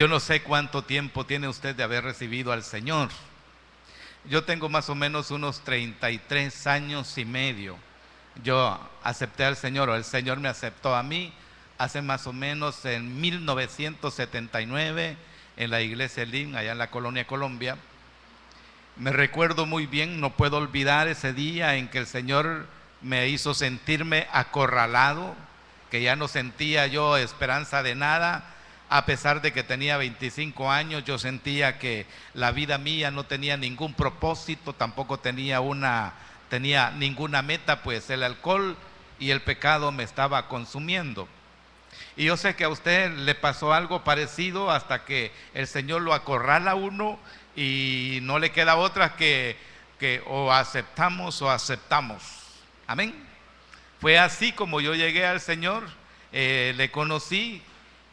Yo no sé cuánto tiempo tiene usted de haber recibido al Señor. Yo tengo más o menos unos 33 años y medio. Yo acepté al Señor, o el Señor me aceptó a mí, hace más o menos en 1979, en la iglesia Elim, allá en la colonia Colombia. Me recuerdo muy bien, no puedo olvidar ese día en que el Señor me hizo sentirme acorralado, que ya no sentía yo esperanza de nada. A pesar de que tenía 25 años, yo sentía que la vida mía no tenía ningún propósito, tampoco tenía ninguna meta, pues el alcohol y el pecado me estaba consumiendo. Y yo sé que a usted le pasó algo parecido hasta que el Señor lo acorrala a uno y no le queda otra que o aceptamos o aceptamos. Amén. Fue así como yo llegué al Señor, le conocí.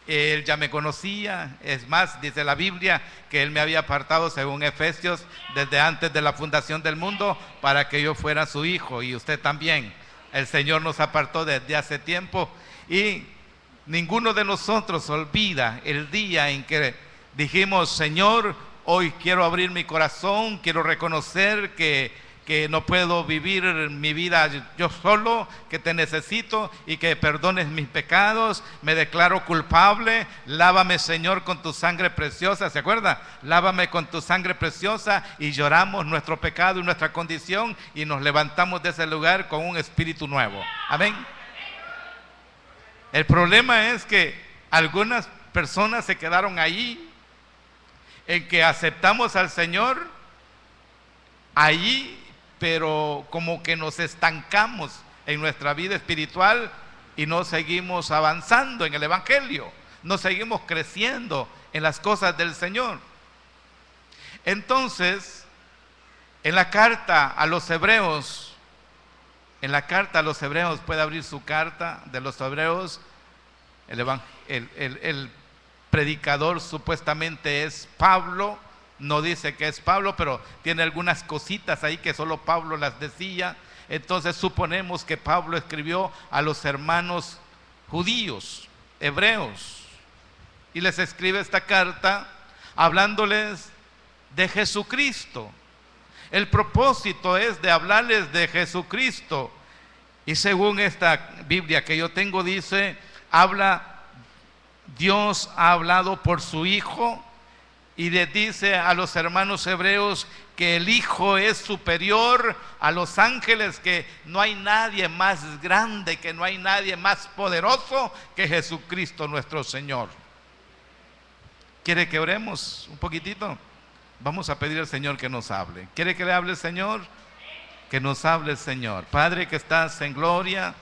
Él ya me conocía, es más, dice la Biblia que Él me había apartado, según Efesios, desde antes de la fundación del mundo, para que yo fuera su hijo, y usted también. El Señor nos apartó desde hace tiempo, y ninguno de nosotros olvida el día en que dijimos: Señor, hoy quiero abrir mi corazón, quiero reconocer que no puedo vivir mi vida yo solo, que te necesito y que perdones mis pecados. Me declaro culpable, lávame, Señor, con tu sangre preciosa. ¿Se acuerda? Lávame con tu sangre preciosa, y lloramos nuestro pecado y nuestra condición y nos levantamos de ese lugar con un espíritu nuevo. Amén. El problema es que algunas personas se quedaron ahí, en que aceptamos al Señor allí, pero como que nos estancamos en nuestra vida espiritual y no seguimos avanzando en el Evangelio, no seguimos creciendo en las cosas del Señor. Entonces, en la carta a los Hebreos, puede abrir su carta de los Hebreos, el predicador supuestamente es Pablo. No dice que es Pablo, pero tiene algunas cositas ahí que solo Pablo las decía. Entonces suponemos que Pablo escribió a los hermanos judíos, hebreos, y les escribe esta carta hablándoles de Jesucristo. El propósito es de hablarles de Jesucristo. Y según esta Biblia que yo tengo, dice, Dios ha hablado por su Hijo. Y le dice a los hermanos hebreos que el Hijo es superior a los ángeles, que no hay nadie más grande, que no hay nadie más poderoso que Jesucristo nuestro Señor. ¿Quiere que oremos un poquitito? Vamos a pedir al Señor que nos hable. ¿Quiere que le hable el Señor? Que nos hable el Señor. Padre que estás en gloria,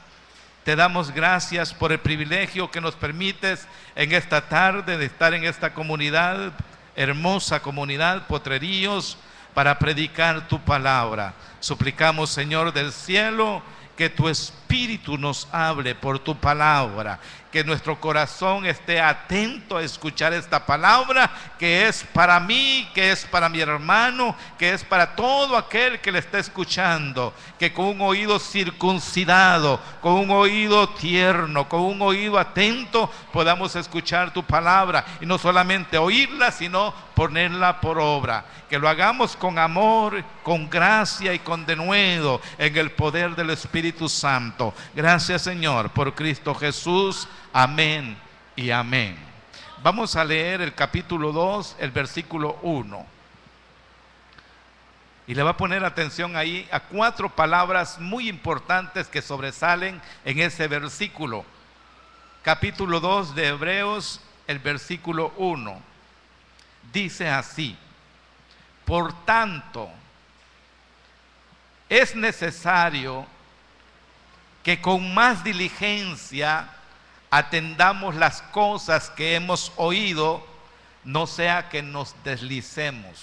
te damos gracias por el privilegio que nos permites en esta tarde de estar en esta comunidad, hermosa comunidad Potrerillos, para predicar tu palabra. Suplicamos, Señor del cielo, que tu Espíritu nos hable por tu palabra, que nuestro corazón esté atento a escuchar esta palabra, que es para mí, que es para mi hermano, que es para todo aquel que le está escuchando, que con un oído circuncidado, con un oído tierno, con un oído atento, podamos escuchar tu palabra, y no solamente oírla, sino ponerla por obra. Que lo hagamos con amor, con gracia y con denuedo, en el poder del Espíritu Santo. Gracias, Señor, por Cristo Jesús. Amén y amén. Vamos a leer el capítulo 2, el versículo 1. Y le va a poner atención ahí a 4 palabras muy importantes que sobresalen en ese versículo. Capítulo 2 de Hebreos, el versículo 1. Dice así: por tanto, es necesario que con más diligencia atendamos las cosas que hemos oído, no sea que nos deslicemos.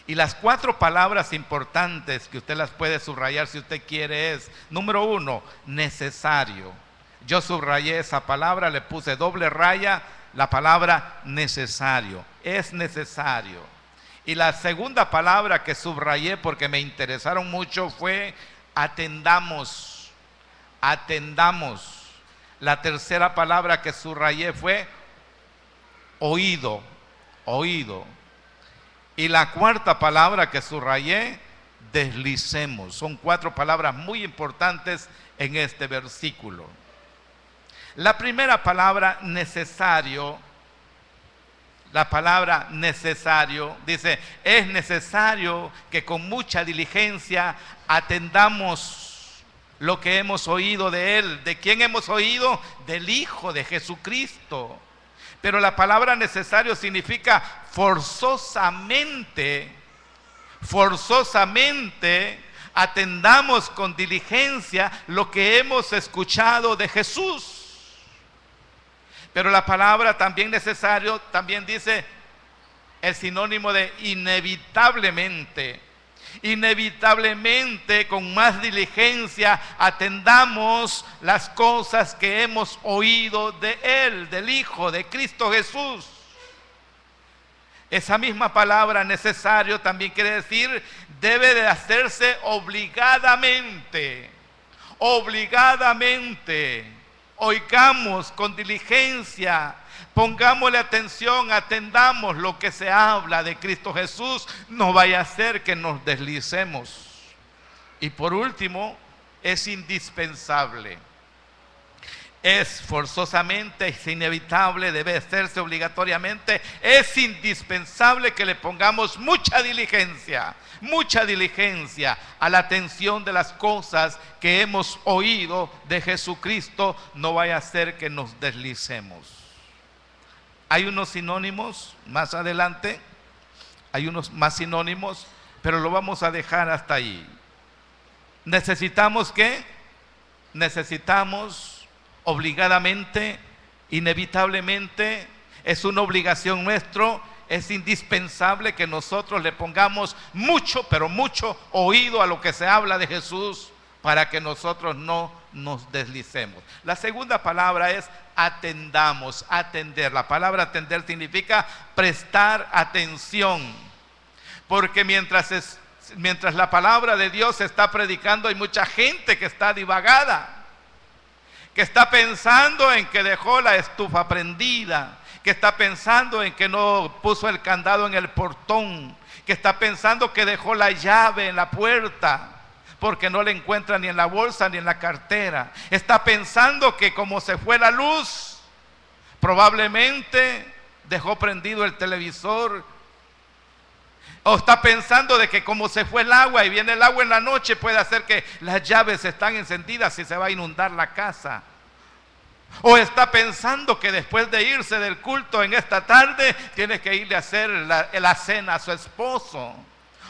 Y las 4 palabras importantes que usted las puede subrayar si usted quiere es: número 1, necesario. Yo subrayé esa palabra, le puse doble raya, la palabra necesario. Es necesario. Y la segunda palabra que subrayé porque me interesaron mucho fue atendamos. Atendamos. La tercera palabra que subrayé fue oído. oído. Y la cuarta palabra que subrayé, deslicemos. Son 4 palabras muy importantes en este versículo. La primera palabra, necesario. La palabra necesario dice, es necesario que con mucha diligencia atendamos lo que hemos oído de Él. ¿De quién hemos oído? Del Hijo de Jesucristo. Pero la palabra necesario significa forzosamente atendamos con diligencia lo que hemos escuchado de Jesús. Pero la palabra también necesario, también dice el sinónimo de inevitablemente. Inevitablemente, con más diligencia, atendamos las cosas que hemos oído de Él, del Hijo, de Cristo Jesús. Esa misma palabra necesario también quiere decir, debe de hacerse obligadamente. Obligadamente. Oigamos con diligencia, pongámosle atención, atendamos lo que se habla de Cristo Jesús, no vaya a ser que nos deslicemos. Y por último, es indispensable. Es forzosamente, es inevitable, debe hacerse obligatoriamente, es indispensable que le pongamos mucha diligencia a la atención de las cosas que hemos oído de Jesucristo, no vaya a ser que nos deslicemos. Hay unos sinónimos más adelante, hay unos más sinónimos, pero lo vamos a dejar hasta ahí. ¿Necesitamos qué? Necesitamos obligadamente, inevitablemente, es una obligación nuestra, es indispensable que nosotros le pongamos mucho, pero mucho oído a lo que se habla de Jesús para que nosotros no nos deslicemos. La segunda palabra es atendamos, atender. La palabra atender significa prestar atención, porque mientras la palabra de Dios se está predicando, hay mucha gente que está divagada, que está pensando en que dejó la estufa prendida, que está pensando en que no puso el candado en el portón, que está pensando que dejó la llave en la puerta porque no la encuentra ni en la bolsa ni en la cartera. Está pensando que como se fue la luz, probablemente dejó prendido el televisor. O está pensando de que como se fue el agua y viene el agua en la noche, puede hacer que las llaves están encendidas y se va a inundar la casa. O está pensando que después de irse del culto en esta tarde, tiene que irle a hacer la cena a su esposo.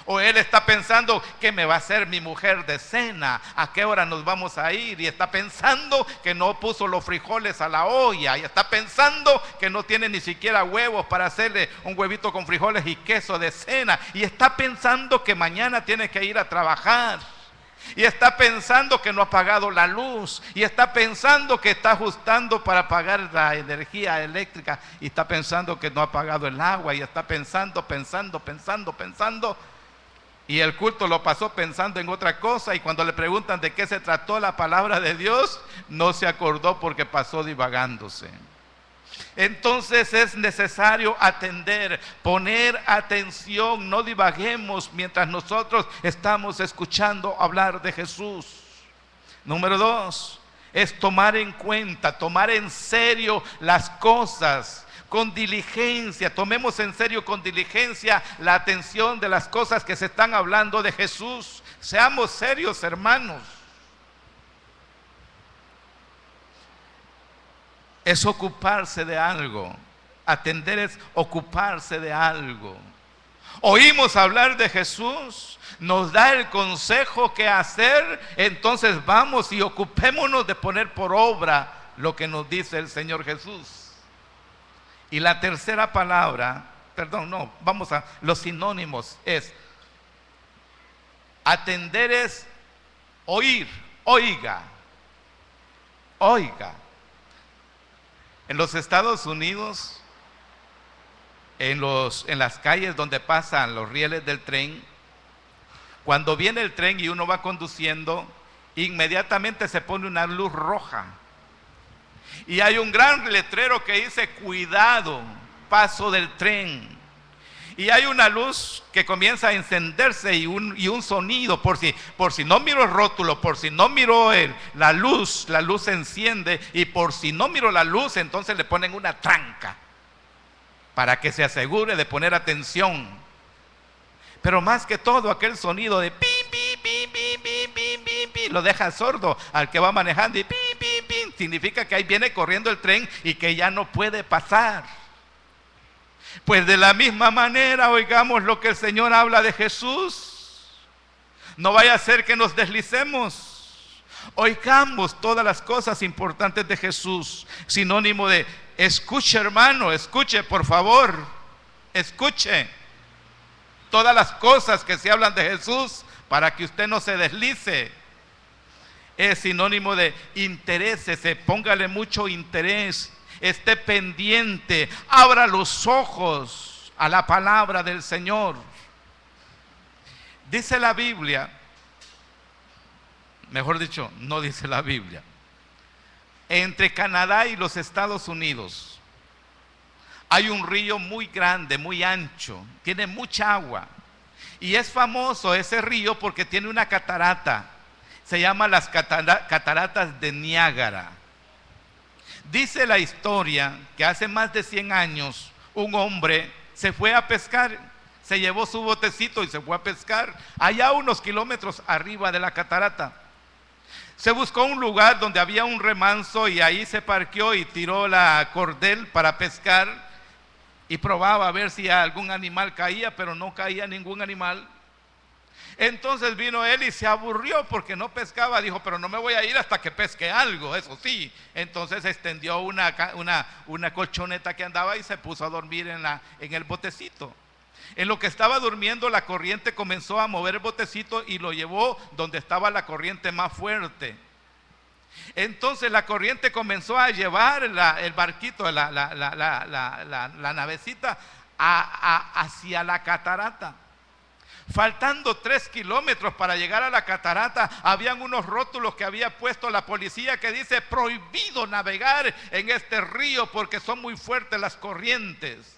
O él está pensando, ¿qué me va a hacer mi mujer de cena? ¿A qué hora nos vamos a ir? Y está pensando que no puso los frijoles a la olla. Y está pensando que no tiene ni siquiera huevos para hacerle un huevito con frijoles y queso de cena. Y está pensando que mañana tiene que ir a trabajar. Y está pensando que no ha pagado la luz. Y está pensando que está ajustando para pagar la energía eléctrica. Y está pensando que no ha pagado el agua. Y está pensando. Y el culto lo pasó pensando en otra cosa, y cuando le preguntan de qué se trató la palabra de Dios, no se acordó porque pasó divagándose. Entonces es necesario atender, poner atención, no divaguemos mientras nosotros estamos escuchando hablar de Jesús. Número 2, es tomar en cuenta, tomar en serio las cosas. Con diligencia, tomemos en serio con diligencia la atención de las cosas que se están hablando de Jesús. Seamos serios, hermanos. Es ocuparse de algo. Atender es ocuparse de algo. Oímos hablar de Jesús, nos da el consejo que hacer, entonces vamos y ocupémonos de poner por obra lo que nos dice el Señor Jesús. Y la tercera palabra, vamos a los sinónimos, es atender es oír, oiga. En los Estados Unidos, en las calles donde pasan los rieles del tren, cuando viene el tren y uno va conduciendo, inmediatamente se pone una luz roja. Y hay un gran letrero que dice: cuidado, paso del tren. Y hay una luz que comienza a encenderse y un sonido, por si no miro el rótulo, por si no miro la luz se enciende, y por si no miro la luz, entonces le ponen una tranca para que se asegure de poner atención. Pero más que todo, aquel sonido de pim, pim, pim, pim, pim, pim, pim, pim, lo deja sordo al que va manejando, y pim, pim, pim, significa que ahí viene corriendo el tren y que ya no puede pasar. Pues de la misma manera, oigamos lo que el Señor habla de Jesús. No vaya a ser que nos deslicemos. Oigamos todas las cosas importantes de Jesús. Sinónimo de escuche, hermano, escuche, por favor. Escuche todas las cosas que se hablan de Jesús para que usted no se deslice. Es sinónimo de interésese, póngale mucho interés. Esté pendiente, abra los ojos a la palabra del Señor. Dice la Biblia, mejor dicho, no dice la Biblia, entre Canadá y los Estados Unidos hay un río muy grande, muy ancho, tiene mucha agua, y es famoso ese río porque tiene una catarata, se llama las cataratas de Niágara. Dice la historia que hace más de 100 años un hombre se fue a pescar, se llevó su botecito y se fue a pescar allá unos kilómetros arriba de la catarata. Se buscó un lugar donde había un remanso y ahí se parqueó y tiró la cordel para pescar y probaba a ver si algún animal caía, pero no caía ningún animal. Entonces vino él y se aburrió porque no pescaba. Dijo, pero no me voy a ir hasta que pesque algo, eso sí. Entonces extendió una colchoneta que andaba y se puso a dormir en el botecito. En lo que estaba durmiendo, la corriente comenzó a mover el botecito y lo llevó donde estaba la corriente más fuerte. Entonces la corriente comenzó a llevar el barquito, la navecita hacia la catarata. Faltando 3 kilómetros para llegar a la catarata, habían unos rótulos que había puesto la policía que dice: prohibido navegar en este río porque son muy fuertes las corrientes.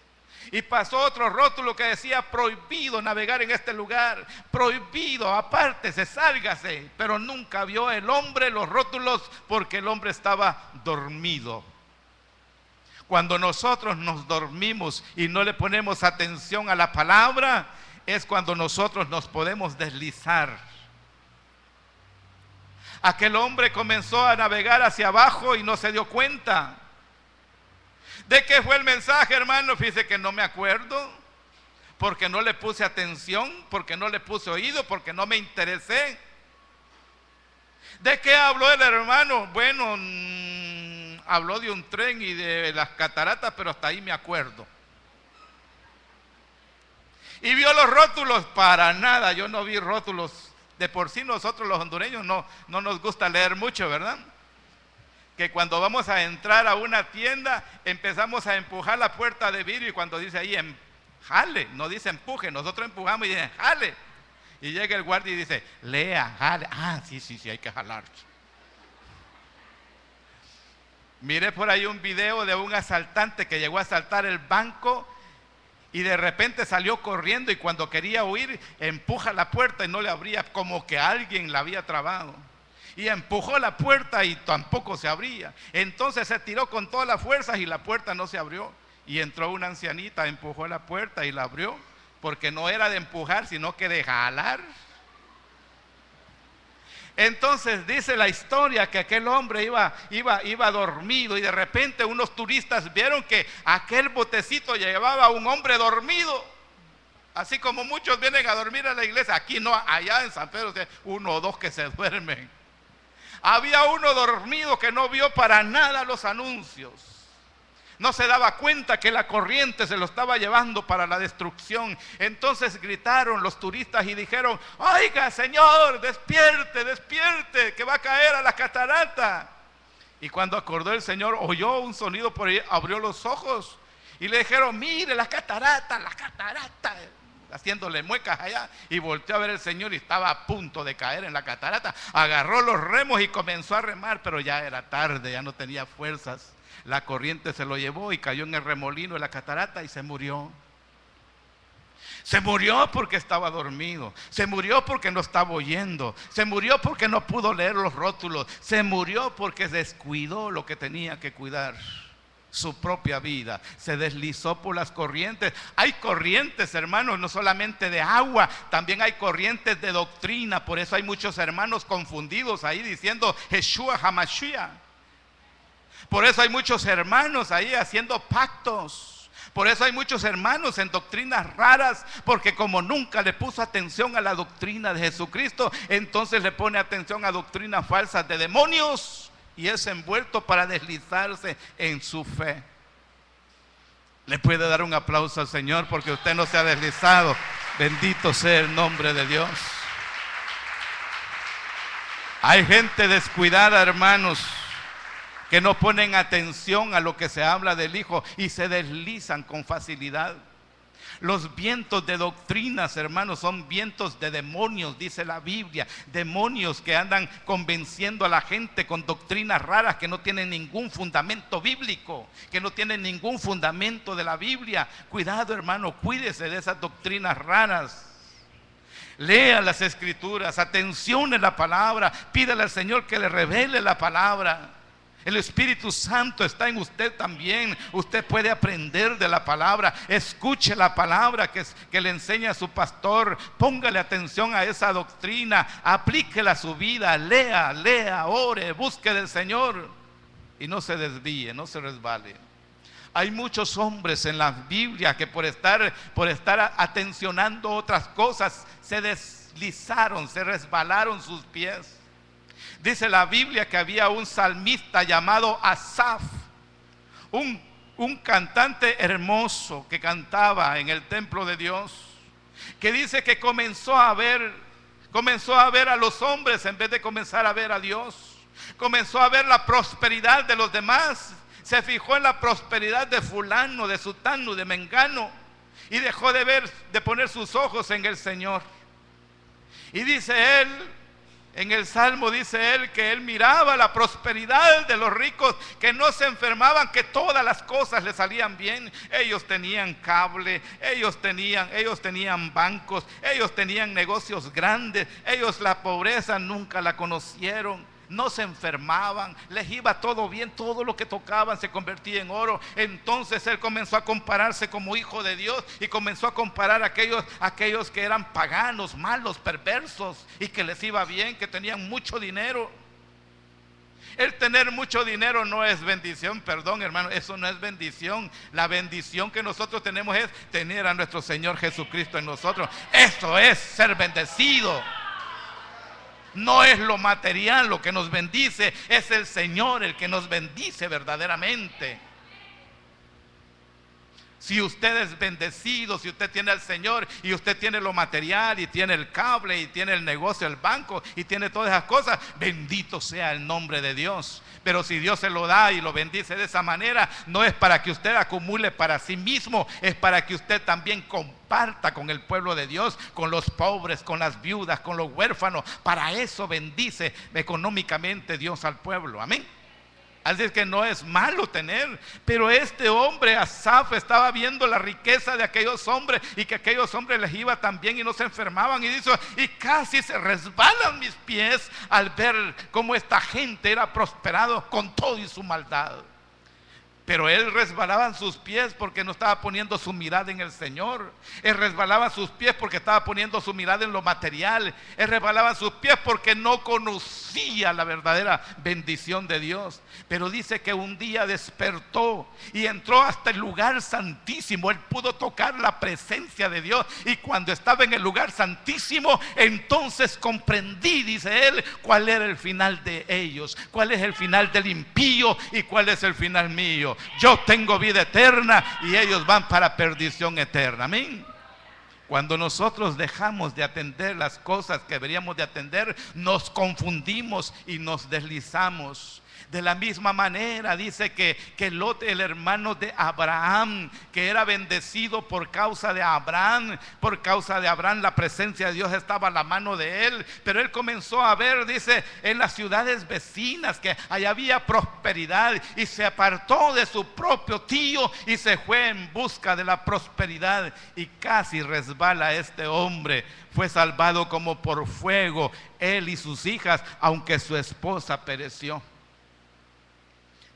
Y pasó otro rótulo que decía: prohibido navegar en este lugar, prohibido, apártese, sálgase. Pero nunca vio el hombre los rótulos porque el hombre estaba dormido. Cuando nosotros nos dormimos y no le ponemos atención a la palabra, es cuando nosotros nos podemos deslizar. Aquel hombre comenzó a navegar hacia abajo y no se dio cuenta. ¿De qué fue el mensaje, hermano? Fíjese que no me acuerdo, porque no le puse atención, porque no le puse oído, porque no me interesé. ¿De qué habló el hermano? Bueno, habló de un tren y de las cataratas, pero hasta ahí me acuerdo. ¿Y vio los rótulos? Para nada, yo no vi rótulos. De por sí nosotros los hondureños no nos gusta leer mucho, ¿verdad? Que cuando vamos a entrar a una tienda, empezamos a empujar la puerta de vidrio y cuando dice ahí, jale, no dice empuje, nosotros empujamos y dice, jale. Y llega el guardia y dice, lea, jale. Ah, sí, hay que jalar. Miré por ahí un video de un asaltante que llegó a asaltar el banco y de repente salió corriendo y cuando quería huir, empuja la puerta y no le abría, como que alguien la había trabado. Y empujó la puerta y tampoco se abría. Entonces se tiró con todas las fuerzas y la puerta no se abrió. Y entró una ancianita, empujó la puerta y la abrió, porque no era de empujar, sino que de jalar. Entonces dice la historia que aquel hombre iba dormido y de repente unos turistas vieron que aquel botecito llevaba a un hombre dormido. Así como muchos vienen a dormir a la iglesia, aquí no, allá en San Pedro, uno o dos que se duermen. Había uno dormido que no vio para nada los anuncios. No se daba cuenta que la corriente se lo estaba llevando para la destrucción. Entonces gritaron los turistas y dijeron: oiga, señor, despierte, despierte, que va a caer a la catarata. Y cuando acordó el señor, oyó un sonido por ahí, abrió los ojos y le dijeron: mire, la catarata, haciéndole muecas allá. Y volteó a ver el señor y estaba a punto de caer en la catarata. Agarró los remos y comenzó a remar, pero ya era tarde, ya no tenía fuerzas. La corriente se lo llevó y cayó en el remolino de la catarata y se murió. Se murió porque estaba dormido. Se murió porque no estaba oyendo. Se murió porque no pudo leer los rótulos. Se murió porque descuidó lo que tenía que cuidar. Su propia vida. Se deslizó por las corrientes. Hay corrientes, hermanos, no solamente de agua, también hay corrientes de doctrina. Por eso hay muchos hermanos confundidos ahí diciendo Yeshua HaMashiach. Por eso hay muchos hermanos ahí haciendo pactos. Por eso hay muchos hermanos en doctrinas raras, porque como nunca le puso atención a la doctrina de Jesucristo, entonces le pone atención a doctrinas falsas de demonios y es envuelto para deslizarse en su fe. Le puede dar un aplauso al Señor porque usted no se ha deslizado. Bendito sea el nombre de Dios. Hay gente descuidada, hermanos, que no ponen atención a lo que se habla del Hijo y se deslizan con facilidad. Los vientos de doctrinas, hermanos, son vientos de demonios, dice la Biblia. Demonios que andan convenciendo a la gente con doctrinas raras que no tienen ningún fundamento bíblico, que no tienen ningún fundamento de la Biblia. Cuidado, hermano, cuídese de esas doctrinas raras. Lea las Escrituras, atencione la palabra, pídale al Señor que le revele la palabra. El Espíritu Santo está en usted también. Usted puede aprender de la palabra. Escuche la palabra que le enseña a su pastor. Póngale atención a esa doctrina. Aplíquela a su vida. Lea, ore, busque del Señor. Y no se desvíe, no se resbale. Hay muchos hombres en la Biblia que por estar atencionando otras cosas se deslizaron, se resbalaron sus pies. Dice la Biblia que había un salmista llamado Asaf, un cantante hermoso que cantaba en el templo de Dios, que dice que comenzó a ver a los hombres en vez de comenzar a ver a Dios. Comenzó a ver la prosperidad de los demás, se fijó en la prosperidad de fulano, de sutano, de mengano, y dejó de poner sus ojos en el Señor. Y dice él, en el Salmo dice él que él miraba la prosperidad de los ricos, que no se enfermaban, que todas las cosas le salían bien. Ellos tenían cable, ellos tenían bancos, ellos tenían negocios grandes, ellos la pobreza nunca la conocieron. No se enfermaban, les iba todo bien, todo lo que tocaban se convertía en oro. Entonces él comenzó a compararse como hijo de Dios y comenzó a comparar a aquellos que eran paganos, malos, perversos y que les iba bien, que tenían mucho dinero. El tener mucho dinero no es bendición, perdón, hermano, eso no es bendición. La bendición que nosotros tenemos es tener a nuestro Señor Jesucristo en nosotros. Eso es ser bendecido. No es lo material lo que nos bendice, es el Señor el que nos bendice verdaderamente. Si usted es bendecido, si usted tiene al Señor y usted tiene lo material y tiene el cable y tiene el negocio, el banco y tiene todas esas cosas, bendito sea el nombre de Dios. Pero si Dios se lo da y lo bendice de esa manera, no es para que usted acumule para sí mismo, es para que usted también comparta con el pueblo de Dios, con los pobres, con las viudas, con los huérfanos. Para eso bendice económicamente Dios al pueblo. Amén. Así es que no es malo tener, pero este hombre Asaf estaba viendo la riqueza de aquellos hombres y que aquellos hombres les iba tan bien y no se enfermaban, y dice, y casi se resbalan mis pies al ver cómo esta gente era prosperado con todo y su maldad. Pero él resbalaba en sus pies porque no estaba poniendo su mirada en el Señor. Él resbalaba sus pies porque estaba poniendo su mirada en lo material. Él resbalaba sus pies porque no conocía la verdadera bendición de Dios. Pero dice que un día despertó y entró hasta el lugar santísimo. Él pudo tocar la presencia de Dios. Y cuando estaba en el lugar santísimo, entonces comprendí, dice él, cuál era el final de ellos. Cuál es el final del impío y cuál es el final mío. Yo tengo vida eterna y ellos van para perdición eterna. Amén. Cuando nosotros dejamos de atender las cosas que deberíamos de atender, nos confundimos y nos deslizamos. De la misma manera dice que Lot, el hermano de Abraham, que era bendecido por causa de Abraham, la presencia de Dios estaba a la mano de él, pero él comenzó a ver, dice, en las ciudades vecinas que allá había prosperidad, y se apartó de su propio tío y se fue en busca de la prosperidad, y casi resbala este hombre. Fue salvado como por fuego, él y sus hijas, aunque su esposa pereció.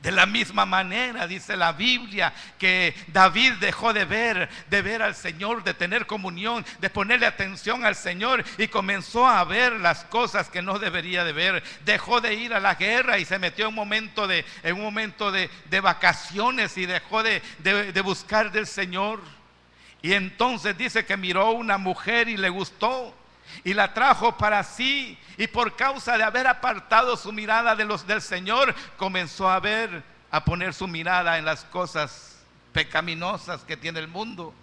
De la misma manera dice la Biblia que David dejó de ver al Señor, de tener comunión, de ponerle atención al Señor, y comenzó a ver las cosas que no debería de ver. Dejó de ir a la guerra y se metió en un momento de vacaciones, y dejó de buscar del Señor. Y entonces dice que miró una mujer y le gustó, y la trajo para sí, y por causa de haber apartado su mirada del Señor, comenzó a poner su mirada en las cosas pecaminosas que tiene el mundo.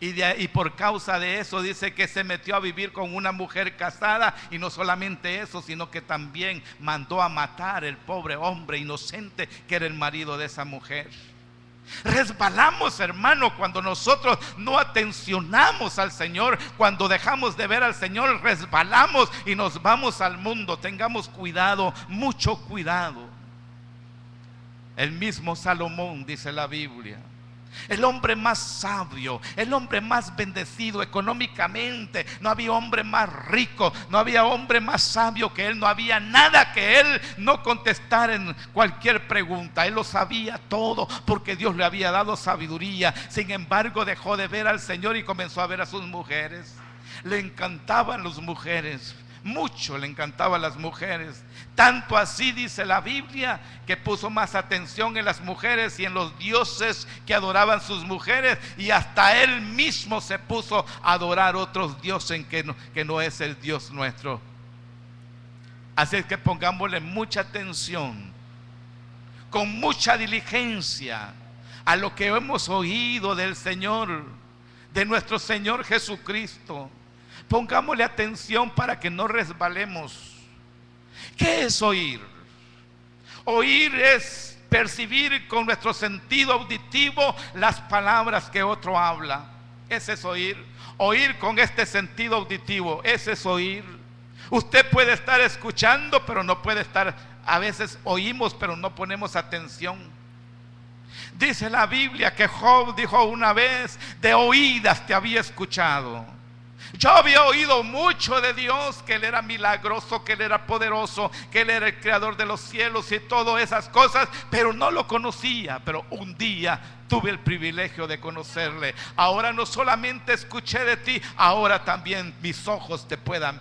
Y por causa de eso dice que se metió a vivir con una mujer casada, y no solamente eso, sino que también mandó a matar el pobre hombre inocente que era el marido de esa mujer. Resbalamos, hermano, cuando nosotros no atencionamos al Señor, cuando dejamos de ver al Señor, resbalamos y nos vamos al mundo. Tengamos cuidado, mucho cuidado. El mismo Salomón, dice la Biblia, el hombre más sabio, el hombre más bendecido económicamente, no había hombre más rico, no había hombre más sabio que él, no había nada que él no contestara en cualquier pregunta. Él lo sabía todo porque Dios le había dado sabiduría. Sin embargo, dejó de ver al Señor y comenzó a ver a sus mujeres. Le encantaban las mujeres, mucho le encantaban las mujeres. Tanto así, dice la Biblia, que puso más atención en las mujeres y en los dioses que adoraban sus mujeres, y hasta él mismo se puso a adorar otros dioses que no es el Dios nuestro. Así es que pongámosle mucha atención, con mucha diligencia, a lo que hemos oído del Señor, de nuestro Señor Jesucristo. Pongámosle atención para que no resbalemos. ¿Qué es oír? Oír es percibir con nuestro sentido auditivo las palabras que otro habla. Ese es oír. Oír con este sentido auditivo, ese es oír. Usted puede estar escuchando, pero no puede estar, a veces oímos, pero no ponemos atención. Dice la Biblia que Job dijo una vez: de oídas te había escuchado. Yo había oído mucho de Dios, que Él era milagroso, que Él era poderoso, que Él era el creador de los cielos y todas esas cosas, pero no lo conocía. Pero un día tuve el privilegio de conocerle. Ahora no solamente escuché de ti, ahora también mis ojos te pueden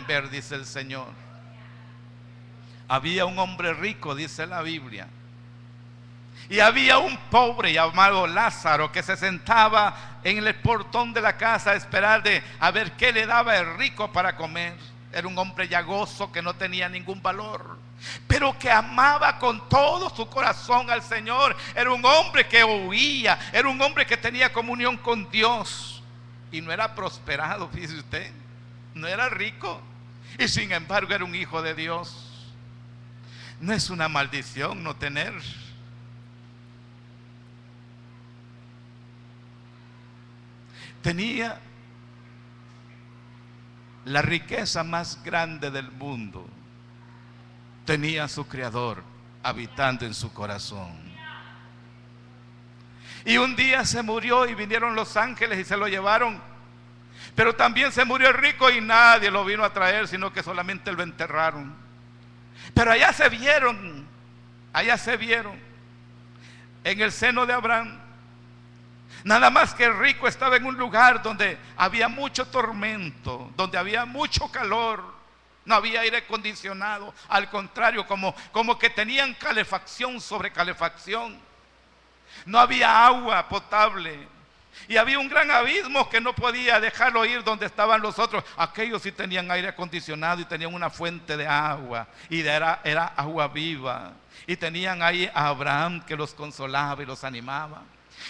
ver, dice el Señor. Había un hombre rico, dice la Biblia, y había un pobre llamado Lázaro, que se sentaba en el portón de la casa a esperar a ver qué le daba el rico para comer. Era un hombre llagoso que no tenía ningún valor, pero que amaba con todo su corazón al Señor. Era un hombre que oía, era un hombre que tenía comunión con Dios, y no era prosperado, fíjese usted, no era rico, y sin embargo era un hijo de Dios. No es una maldición no tener. Tenía la riqueza más grande del mundo. Tenía a su Creador habitando en su corazón. Y un día se murió y vinieron los ángeles y se lo llevaron. Pero también se murió el rico y nadie lo vino a traer, sino que solamente lo enterraron. Pero allá se vieron en el seno de Abraham. Nada más que el rico estaba en un lugar donde había mucho tormento, donde había mucho calor, no había aire acondicionado, al contrario, como que tenían calefacción sobre calefacción. No había agua potable, y había un gran abismo que no podía dejarlo ir donde estaban los otros. Aquellos sí tenían aire acondicionado y tenían una fuente de agua, y era agua viva, y tenían ahí a Abraham que los consolaba y los animaba.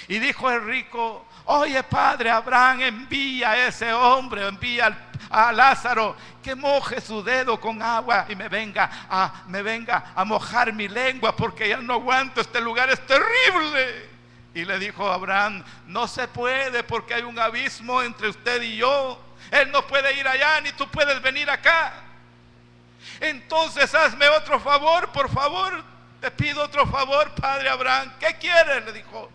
Y dijo el rico: oye, padre Abraham, envía a ese hombre, envía a Lázaro que moje su dedo con agua y me venga a mojar mi lengua, porque ya no aguanto, este lugar es terrible. Y le dijo Abraham: no se puede, porque hay un abismo entre usted y yo. Él no puede ir allá, ni tú puedes venir acá. Entonces hazme otro favor, por favor, te pido otro favor, padre Abraham. ¿Qué quieres?, le dijo.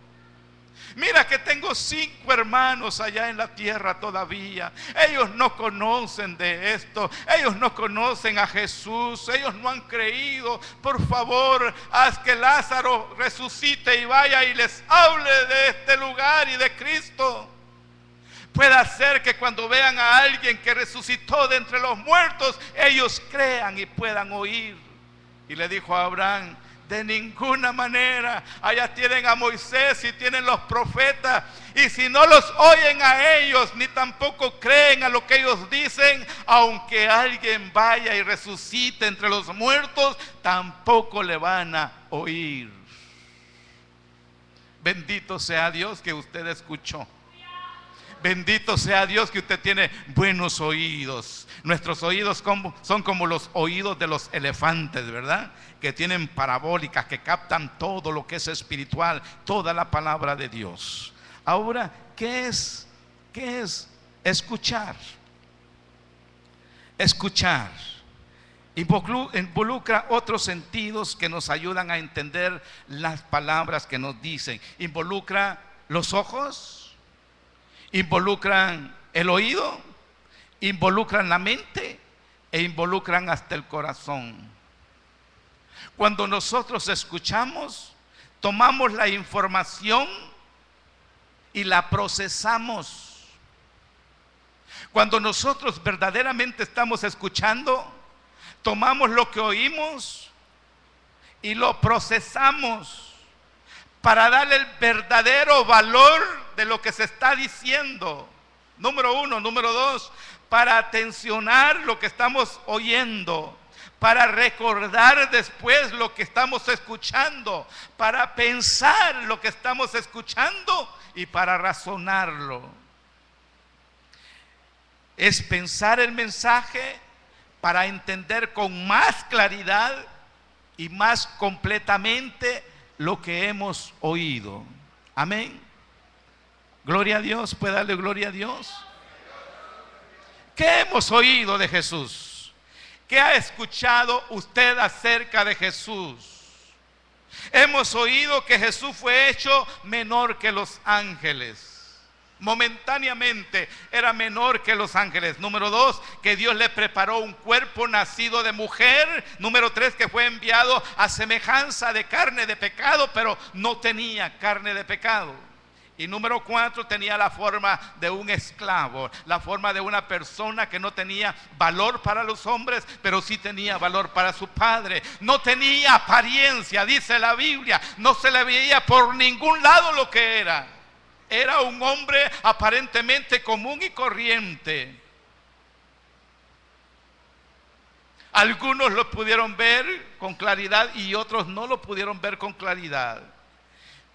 Mira que tengo 5 hermanos allá en la tierra todavía. Ellos no conocen de esto. Ellos no conocen a Jesús. Ellos no han creído. Por favor, haz que Lázaro resucite y vaya y les hable de este lugar y de Cristo. Puede ser que cuando vean a alguien que resucitó de entre los muertos, ellos crean y puedan oír. Y le dijo a Abraham: de ninguna manera. Allá tienen a Moisés y tienen los profetas, y si no los oyen a ellos, ni tampoco creen a lo que ellos dicen, aunque alguien vaya y resucite entre los muertos, tampoco le van a oír. Bendito sea Dios que usted escuchó. Bendito sea Dios que usted tiene buenos oídos. Nuestros oídos son como los oídos de los elefantes, ¿verdad? Que tienen parabólicas, que captan todo lo que es espiritual, toda la palabra de Dios. Ahora, ¿qué es escuchar? Escuchar involucra otros sentidos que nos ayudan a entender las palabras que nos dicen. Involucra los ojos, involucran el oído, involucran la mente e involucran hasta el corazón. Cuando nosotros escuchamos, tomamos la información y la procesamos. Cuando nosotros verdaderamente estamos escuchando, tomamos lo que oímos y lo procesamos para darle el verdadero valor de lo que se está diciendo. Número 1. Número 2, para atencionar lo que estamos oyendo, para recordar después lo que estamos escuchando, para pensar lo que estamos escuchando y para razonarlo. Es pensar el mensaje para entender con más claridad y más completamente lo que hemos oído. Amén. Gloria a Dios. ¿Puede darle gloria a Dios? ¿Qué hemos oído de Jesús? ¿Qué ha escuchado usted acerca de Jesús? Hemos oído que Jesús fue hecho menor que los ángeles. Momentáneamente era menor que los ángeles. Número 2, que Dios le preparó un cuerpo nacido de mujer. Número 3, que fue enviado a semejanza de carne de pecado, pero no tenía carne de pecado. Y número 4, tenía la forma de un esclavo, la forma de una persona que no tenía valor para los hombres, pero sí tenía valor para su padre. No tenía apariencia, dice la Biblia, no se le veía por ningún lado lo que era. Era un hombre aparentemente común y corriente. Algunos lo pudieron ver con claridad y otros no lo pudieron ver con claridad.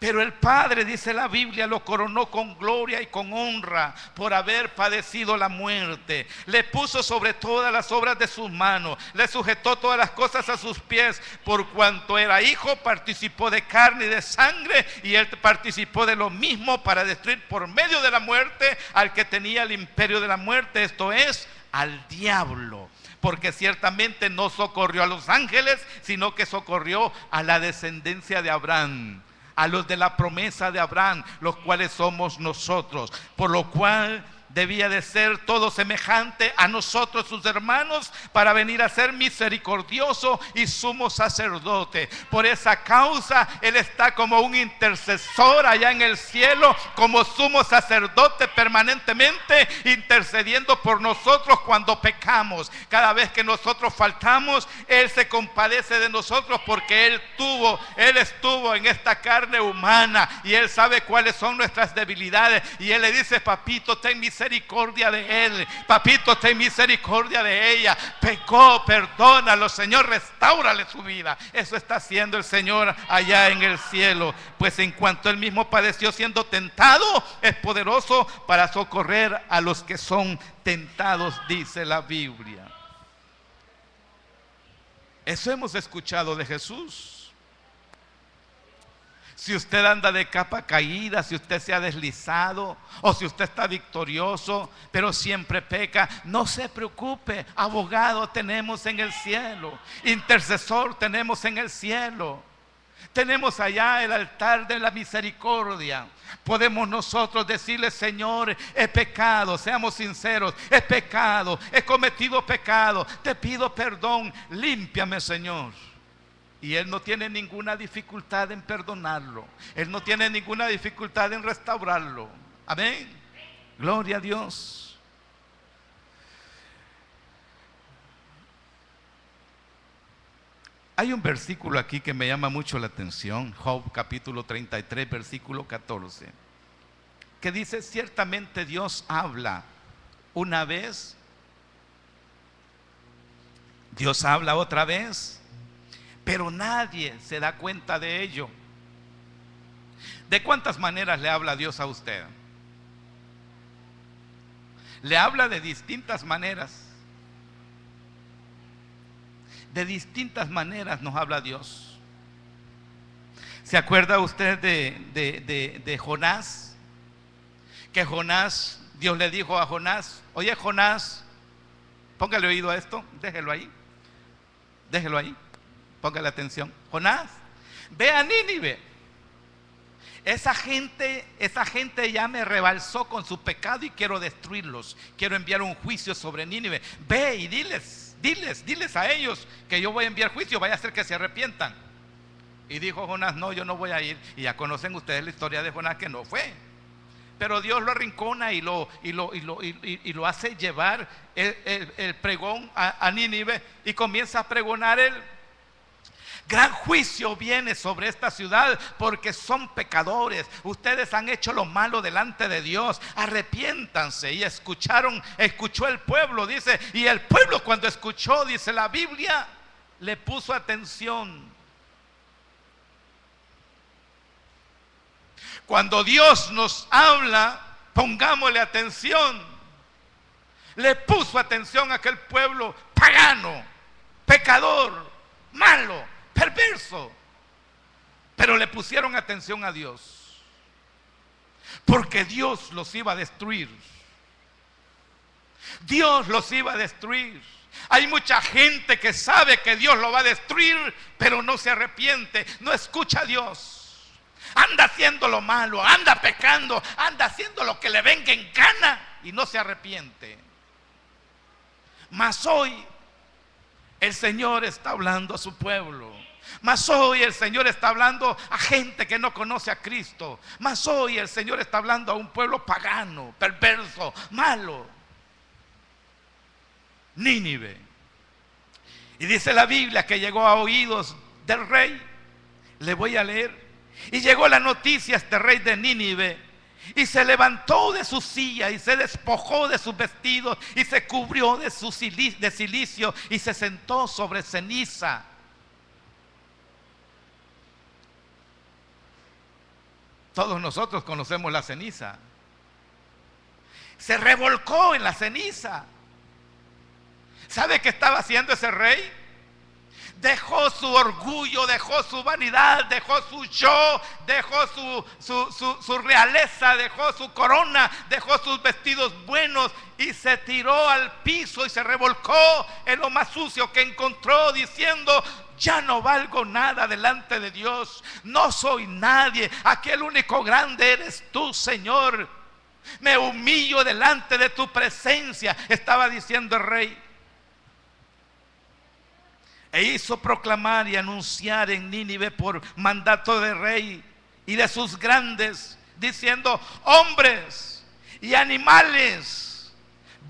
Pero el Padre, dice la Biblia, lo coronó con gloria y con honra por haber padecido la muerte. Le puso sobre todas las obras de sus manos, le sujetó todas las cosas a sus pies. Por cuanto era hijo, participó de carne y de sangre, y él participó de lo mismo para destruir por medio de la muerte al que tenía el imperio de la muerte, esto es, al diablo. Porque ciertamente no socorrió a los ángeles, sino que socorrió a la descendencia de Abraham, a los de la promesa de Abraham, los cuales somos nosotros. Por lo cual debía de ser todo semejante a nosotros sus hermanos, para venir a ser misericordioso y sumo sacerdote. Por esa causa él está como un intercesor allá en el cielo, como sumo sacerdote permanentemente intercediendo por nosotros cuando pecamos. Cada vez que nosotros faltamos, él se compadece de nosotros, porque él estuvo en esta carne humana y él sabe cuáles son nuestras debilidades, y él le dice: papito, ten misericordia misericordia de él. Papito, ten misericordia de ella. Pecó, perdónalo, Señor, restáurale su vida. Eso está haciendo el Señor allá en el cielo. Pues en cuanto él mismo padeció siendo tentado, es poderoso para socorrer a los que son tentados, dice la Biblia. Eso hemos escuchado de Jesús. Si usted anda de capa caída, si usted se ha deslizado o si usted está victorioso, pero siempre peca, no se preocupe. Abogado tenemos en el cielo, intercesor tenemos en el cielo. Tenemos allá el altar de la misericordia. Podemos nosotros decirle: Señor, he pecado, seamos sinceros, he pecado, he cometido pecado, te pido perdón, límpiame, Señor. Y Él no tiene ninguna dificultad en perdonarlo. Él no tiene ninguna dificultad en restaurarlo. Amén. Gloria a Dios. Hay un versículo aquí que me llama mucho la atención. Job capítulo 33, versículo 14. Que dice: ciertamente Dios habla una vez, Dios habla otra vez, pero nadie se da cuenta de ello. ¿De cuántas maneras le habla Dios a usted? Le habla de distintas maneras. De distintas maneras nos habla Dios. ¿Se acuerda usted de Jonás? Que Jonás, Dios le dijo a Jonás: oye, Jonás, póngale oído a esto, déjelo ahí, póngale atención. Jonás, ve a Nínive. Esa gente ya me rebalsó con su pecado y quiero destruirlos. Quiero enviar un juicio sobre Nínive. Ve y diles a ellos que yo voy a enviar juicio, vaya a ser que se arrepientan. Y dijo Jonás: no, yo no voy a ir. Y ya conocen ustedes la historia de Jonás, que no fue. Pero Dios lo arrincona y lo hace llevar el pregón a Nínive, y comienza a pregonar él: gran juicio viene sobre esta ciudad porque son pecadores. Ustedes han hecho lo malo delante de Dios. Arrepiéntanse. Y escuchó el pueblo, dice. Y el pueblo, cuando escuchó, dice la Biblia, le puso atención. Cuando Dios nos habla, pongámosle atención. Le puso atención a aquel pueblo pagano, pecador, malo, perverso, pero le pusieron atención a Dios, porque Dios los iba a destruir. Dios los iba a destruir. Hay mucha gente que sabe que Dios lo va a destruir, pero no se arrepiente, no escucha a Dios. Anda haciendo lo malo, anda pecando, anda haciendo lo que le venga en gana y no se arrepiente. Mas hoy el Señor está hablando a su pueblo. Mas hoy el Señor está hablando a gente que no conoce a Cristo. Mas hoy el Señor está hablando a un pueblo pagano, perverso, malo. Nínive. Y dice la Biblia que llegó a oídos del rey. Le voy a leer. Y llegó la noticia a este rey de Nínive, y se levantó de su silla y se despojó de sus vestidos y se cubrió de silicio y se sentó sobre ceniza. Todos nosotros conocemos la ceniza. Se revolcó en la ceniza. ¿Sabe qué estaba haciendo ese rey? Dejó su orgullo, dejó su vanidad, dejó su yo, dejó su realeza, dejó su corona, dejó sus vestidos buenos y se tiró al piso y se revolcó en lo más sucio que encontró, diciendo: ya no valgo nada delante de Dios, no soy nadie, aquí el único grande eres tú, Señor. Me humillo delante de tu presencia, estaba diciendo el rey. E hizo proclamar y anunciar en Nínive por mandato del rey y de sus grandes, diciendo: hombres y animales,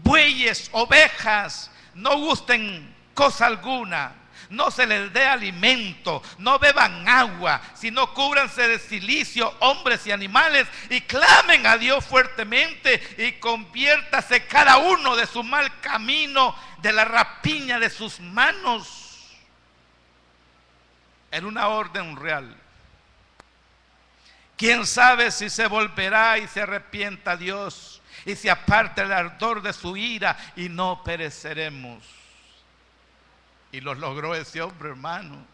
bueyes, ovejas, no gusten cosa alguna, no se les dé alimento, no beban agua, sino cúbranse de cilicio hombres y animales y clamen a Dios fuertemente y conviértase cada uno de su mal camino, de la rapiña de sus manos. En una orden real. ¿Quién sabe si se volverá y se arrepienta Dios y se aparta el ardor de su ira y no pereceremos? Y lo logró ese hombre, hermano.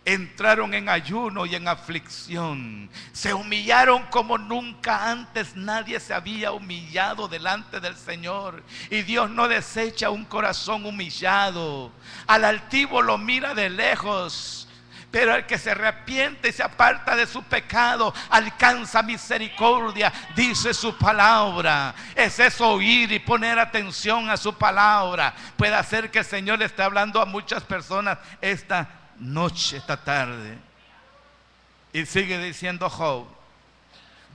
Entraron en ayuno y en aflicción. Se humillaron como nunca antes nadie se había humillado delante del Señor. Y Dios no desecha un corazón humillado. Al altivo lo mira de lejos, pero el que se arrepiente y se aparta de su pecado alcanza misericordia, dice su palabra. Es eso, oír y poner atención a su palabra. Puede hacer que el Señor le esté hablando a muchas personas esta noche, esta tarde. Y sigue diciendo Job.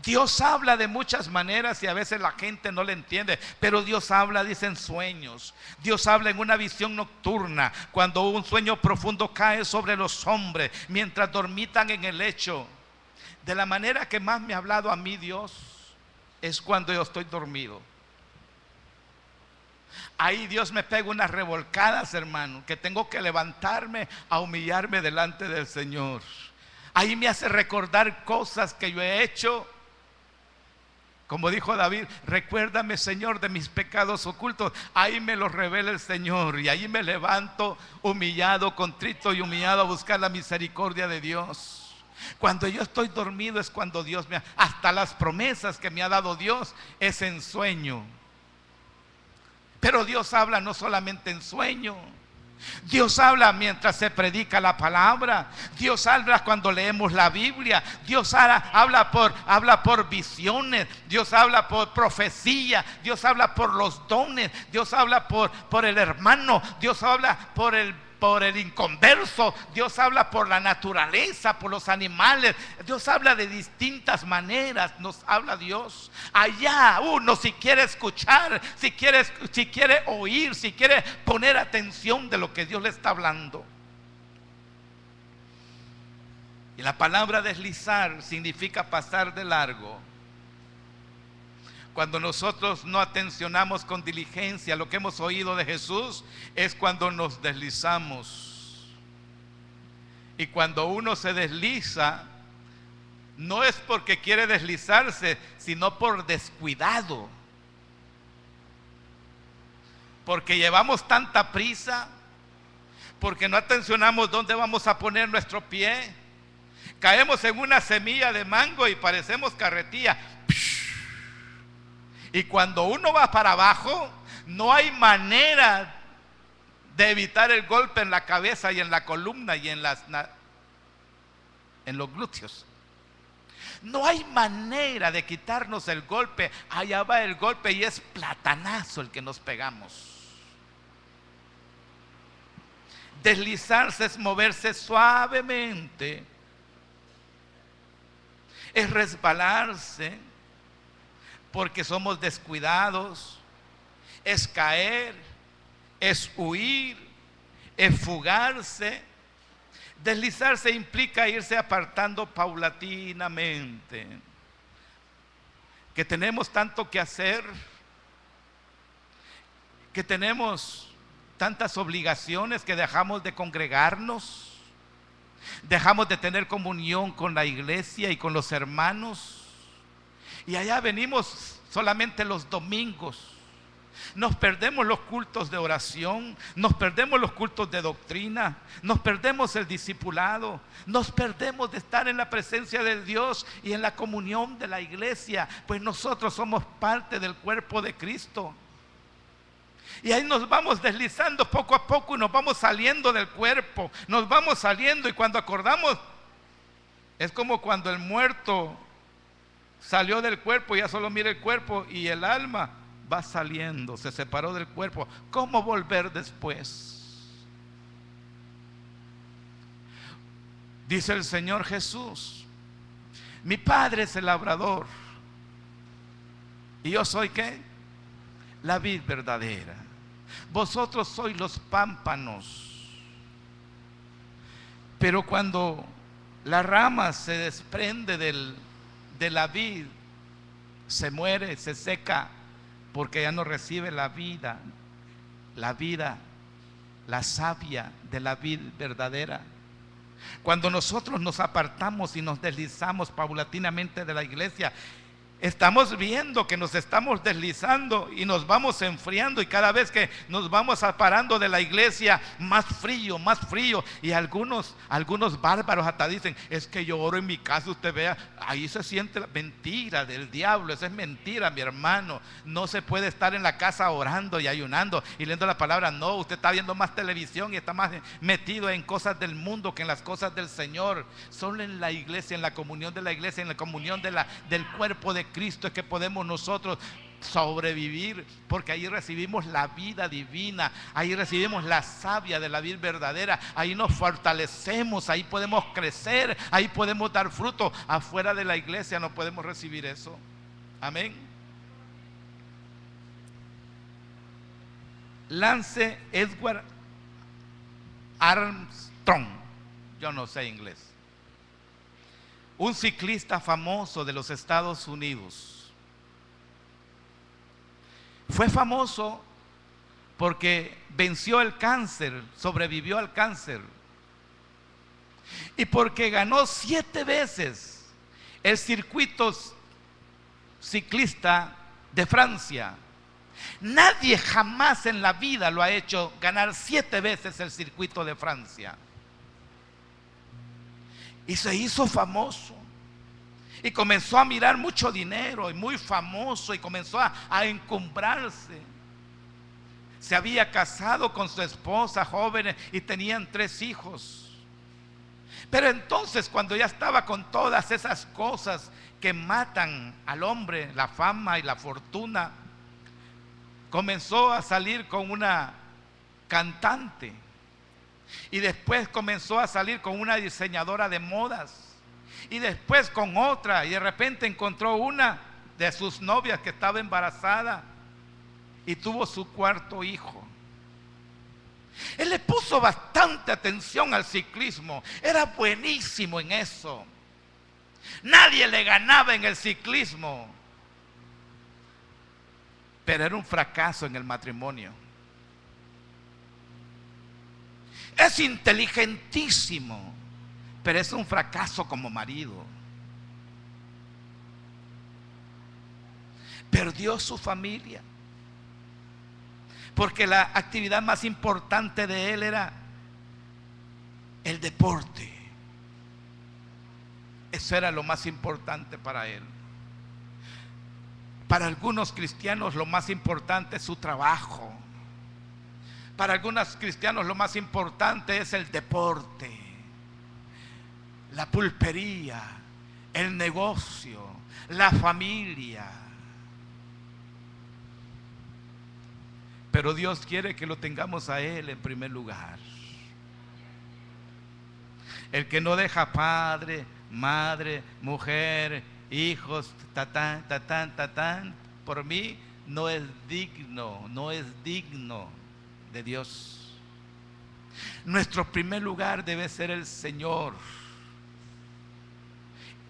Dios habla de muchas maneras y a veces la gente no le entiende, pero Dios habla, dice, en sueños. Dios habla en una visión nocturna, cuando un sueño profundo cae sobre los hombres mientras dormitan en el lecho. De la manera que más me ha hablado a mí Dios es cuando yo estoy dormido. Ahí Dios me pega unas revolcadas, hermano, que tengo que levantarme a humillarme delante del Señor. Ahí me hace recordar cosas que yo he hecho. Como dijo David, recuérdame, Señor, de mis pecados ocultos. Ahí me los revela el Señor y ahí me levanto humillado, contrito y humillado a buscar la misericordia de Dios. Cuando yo estoy dormido es cuando Dios hasta las promesas que me ha dado Dios es en sueño. Pero Dios habla no solamente en sueño. Dios habla mientras se predica la palabra. Dios habla cuando leemos la Biblia. Dios habla por visiones. Dios habla por profecía. Dios habla por los dones. Dios habla por el hermano. Dios habla por el inconverso. Dios habla por la naturaleza, por los animales. Dios habla de distintas maneras. Nos habla Dios. Allá uno, si quiere escuchar, si quiere oír, si quiere poner atención de lo que Dios le está hablando. Y la palabra deslizar significa pasar de largo. Cuando nosotros no atencionamos con diligencia lo que hemos oído de Jesús, es cuando nos deslizamos. Y cuando uno se desliza, no es porque quiere deslizarse, sino por descuidado. Porque llevamos tanta prisa, porque no atencionamos dónde vamos a poner nuestro pie. Caemos en una semilla de mango y parecemos carretilla. Y cuando uno va para abajo, no hay manera de evitar el golpe en la cabeza y en la columna y en los glúteos. No hay manera de quitarnos el golpe. Allá va el golpe y es platanazo el que nos pegamos. Deslizarse es moverse suavemente. Es resbalarse porque somos descuidados. Es caer, es huir, es fugarse. Deslizarse implica irse apartando paulatinamente. Que tenemos tanto que hacer, que tenemos tantas obligaciones que dejamos de congregarnos, dejamos de tener comunión con la iglesia y con los hermanos. Y allá venimos solamente los domingos. Nos perdemos los cultos de oración, nos perdemos los cultos de doctrina, nos perdemos el discipulado, nos perdemos de estar en la presencia de Dios y en la comunión de la iglesia, pues nosotros somos parte del cuerpo de Cristo. Y ahí nos vamos deslizando poco a poco y nos vamos saliendo del cuerpo, nos vamos saliendo, y cuando acordamos, es como cuando el muerto salió del cuerpo, ya solo mira el cuerpo y el alma va saliendo, se separó del cuerpo. ¿Cómo volver después? Dice el Señor Jesús: mi Padre es el labrador y yo soy ¿qué? La vid verdadera. Vosotros sois los pámpanos. Pero cuando la rama se desprende de la vid, se muere, se seca, porque ya no recibe la vida, la savia de la vid verdadera. Cuando nosotros nos apartamos y nos deslizamos paulatinamente de la iglesia, estamos viendo que nos estamos deslizando y nos vamos enfriando, y cada vez que nos vamos separando de la iglesia, más frío, más frío. Y algunos bárbaros hasta dicen: es que yo oro en mi casa, usted vea, ahí se siente la mentira del diablo. Esa es mentira, mi hermano. No se puede estar en la casa orando y ayunando y leyendo la palabra. No, usted está viendo más televisión y está más metido en cosas del mundo que en las cosas del Señor. Solo en la iglesia, en la comunión de la iglesia, en la comunión del cuerpo de Cristo es que podemos nosotros sobrevivir, porque ahí recibimos la vida divina, ahí recibimos la savia de la vida verdadera, ahí nos fortalecemos, ahí podemos crecer, ahí podemos dar fruto. Afuera de la iglesia no podemos recibir eso. Amén. Lance Edward Armstrong, yo no sé inglés, un ciclista famoso de los Estados Unidos. Fue famoso porque venció el cáncer, sobrevivió al cáncer, y porque ganó 7 veces el circuito ciclista de Francia. Nadie jamás en la vida lo ha hecho, ganar 7 veces el circuito de Francia. Y se hizo famoso. Y comenzó a mirar mucho dinero y muy famoso, y comenzó a encumbrarse. Se había casado con su esposa joven y tenían 3 hijos. Pero entonces, cuando ya estaba con todas esas cosas que matan al hombre, la fama y la fortuna, comenzó a salir con una cantante. Y después comenzó a salir con una diseñadora de modas. Y después con otra. Y de repente encontró una de sus novias que estaba embarazada. Y tuvo su 4.º hijo. Él le puso bastante atención al ciclismo. Era buenísimo en eso. Nadie le ganaba en el ciclismo. Pero era un fracaso en el matrimonio. Es inteligentísimo, pero es un fracaso como marido. Perdió su familia, porque la actividad más importante de él era el deporte. Eso era lo más importante para él. Para algunos cristianos lo más importante es su trabajo. Para algunos cristianos lo más importante es el deporte, la pulpería, el negocio, la familia. Pero Dios quiere que lo tengamos a Él en primer lugar. El que no deja padre, madre, mujer, hijos, por mí no es digno de Dios. Nuestro primer lugar debe ser el Señor.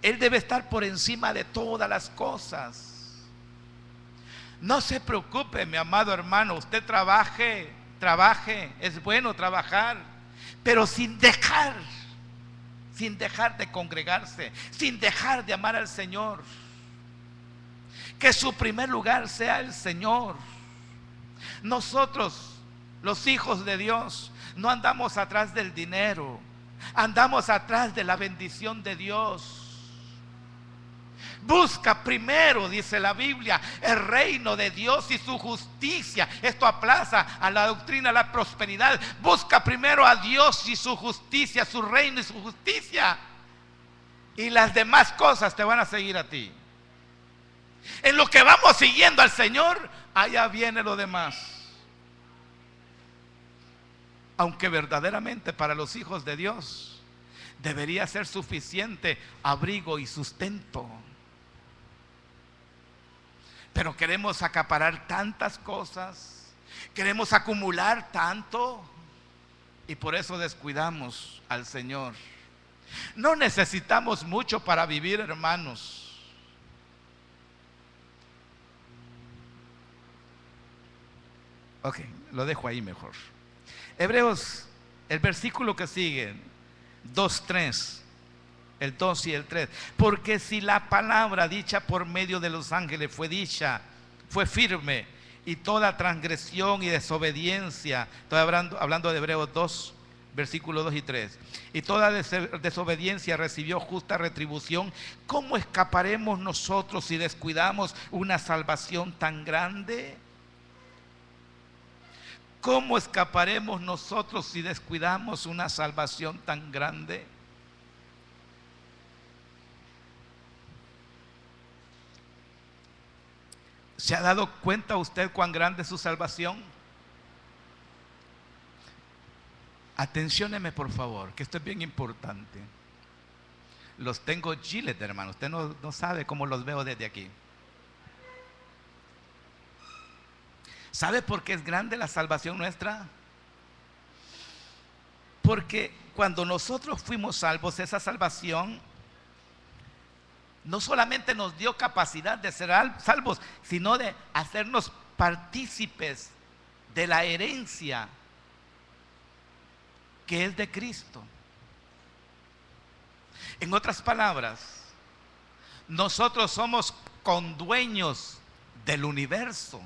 Él debe estar por encima de todas las cosas. No se preocupe, mi amado hermano, usted trabaje, es bueno trabajar, pero sin dejar de congregarse, sin dejar de amar al Señor. Que su primer lugar sea el Señor. Nosotros, los hijos de Dios, no andamos atrás del dinero, andamos atrás de la bendición de Dios. Busca primero, dice la Biblia, el reino de Dios y su justicia. Esto aplaza a la doctrina de la prosperidad. Busca primero a Dios y su justicia, su reino y su justicia, y las demás cosas te van a seguir a ti. En lo que vamos siguiendo al Señor, allá viene lo demás. Aunque verdaderamente para los hijos de Dios debería ser suficiente abrigo y sustento, pero queremos acaparar tantas cosas, Queremos acumular tanto y por eso descuidamos al Señor. No necesitamos mucho para vivir, hermanos. Ok, lo dejo ahí mejor. Hebreos, el versículo que sigue, 2:3, el 2 y el 3. Porque si la palabra dicha por medio de los ángeles fue firme, y toda transgresión y desobediencia, estoy hablando de Hebreos 2, versículos 2 y 3, y toda desobediencia recibió justa retribución, ¿cómo escaparemos nosotros si descuidamos una salvación tan grande? ¿Cómo escaparemos nosotros si descuidamos una salvación tan grande? ¿Se ha dado cuenta usted cuán grande es su salvación? Atencióneme por favor, que esto es bien importante. Los tengo gilet, hermano. Usted no sabe cómo los veo desde aquí. ¿Sabe por qué es grande la salvación nuestra? Porque cuando nosotros fuimos salvos, esa salvación no solamente nos dio capacidad de ser salvos, sino de hacernos partícipes de la herencia que es de Cristo. En otras palabras, nosotros somos condueños del universo.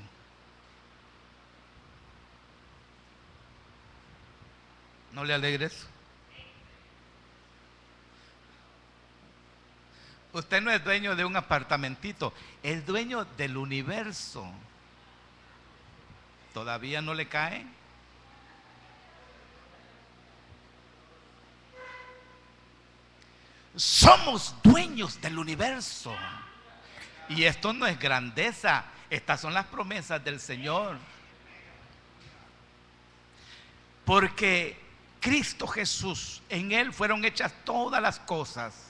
¿No le alegra eso? Usted no es dueño de un apartamentito, es dueño del universo. ¿Todavía no le cae? Somos dueños del universo. Y esto no es grandeza, estas son las promesas del Señor. Porque Cristo Jesús, en Él fueron hechas todas las cosas.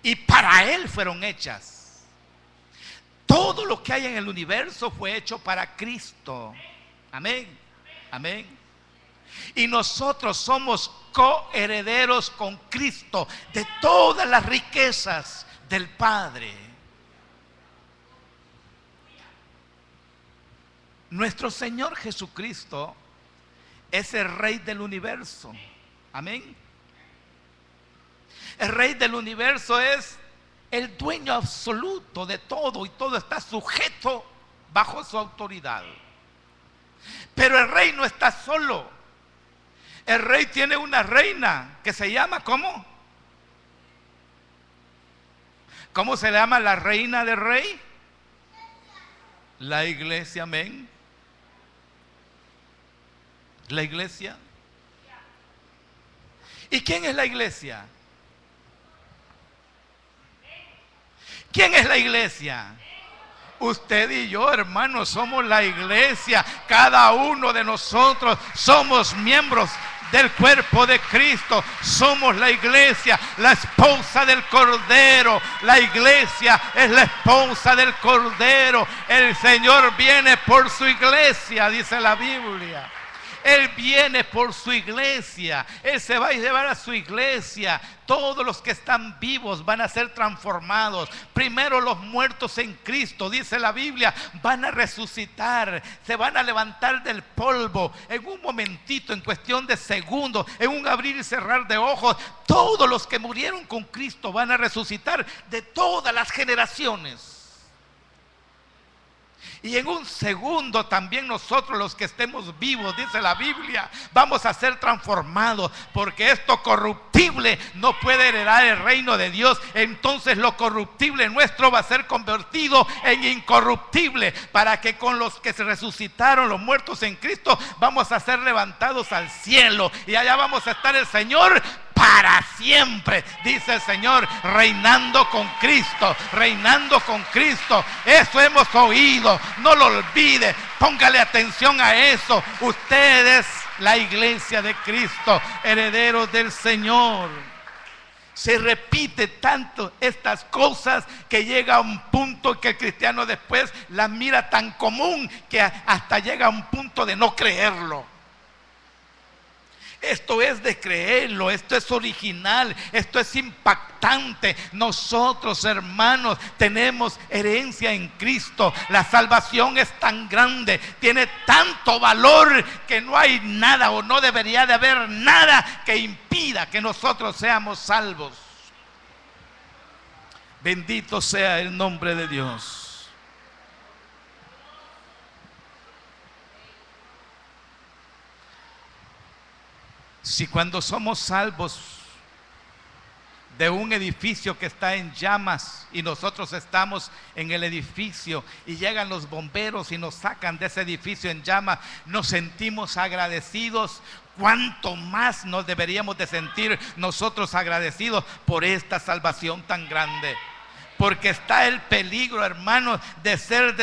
Y para Él fueron hechas. Todo lo que hay en el universo fue hecho para Cristo. Amén. Amén. Y nosotros somos coherederos con Cristo de todas las riquezas del Padre. Nuestro Señor Jesucristo es el Rey del universo. Amén. El Rey del universo es el dueño absoluto de todo y todo está sujeto bajo su autoridad. Pero el Rey no está solo. El Rey tiene una reina que se llama ¿cómo? ¿Cómo se llama la reina del Rey? La iglesia, amén. La iglesia. ¿Y quién es la iglesia? ¿Quién es la iglesia? Usted y yo, hermanos, somos la iglesia. Cada uno de nosotros somos miembros del cuerpo de Cristo. Somos la iglesia, la esposa del Cordero. La iglesia es la esposa del Cordero. El Señor viene por su iglesia, dice la Biblia. Él viene por su iglesia. Él se va a llevar a su iglesia. Todos los que están vivos van a ser transformados. Primero los muertos en Cristo, dice la Biblia, van a resucitar. Se van a levantar del polvo en un momentito, en cuestión de segundos, en un abrir y cerrar de ojos. Todos los que murieron con Cristo van a resucitar de todas las generaciones. Y en un segundo también nosotros los que estemos vivos, dice la Biblia, vamos a ser transformados. Porque esto corruptible no puede heredar el reino de Dios. Entonces lo corruptible nuestro va a ser convertido en incorruptible. Para que con los que se resucitaron, los muertos en Cristo, vamos a ser levantados al cielo. Y allá vamos a estar el Señor para siempre, dice el Señor, reinando con Cristo, reinando con Cristo. Eso hemos oído, no lo olvide, póngale atención a eso. Usted es la iglesia de Cristo, herederos del Señor. Se repite tanto estas cosas que llega a un punto que el cristiano después las mira tan común que hasta llega a un punto de no creerlo. Esto es de creerlo, esto es original, esto es impactante. Nosotros, hermanos, tenemos herencia en Cristo. La salvación es tan grande, tiene tanto valor que no hay nada o no debería de haber nada que impida que nosotros seamos salvos. Bendito sea el nombre de Dios. Si cuando somos salvos de un edificio que está en llamas y nosotros estamos en el edificio y llegan los bomberos y nos sacan de ese edificio en llamas, nos sentimos agradecidos, ¿cuánto más nos deberíamos de sentir nosotros agradecidos por esta salvación tan grande? Porque está el peligro, hermanos, de ser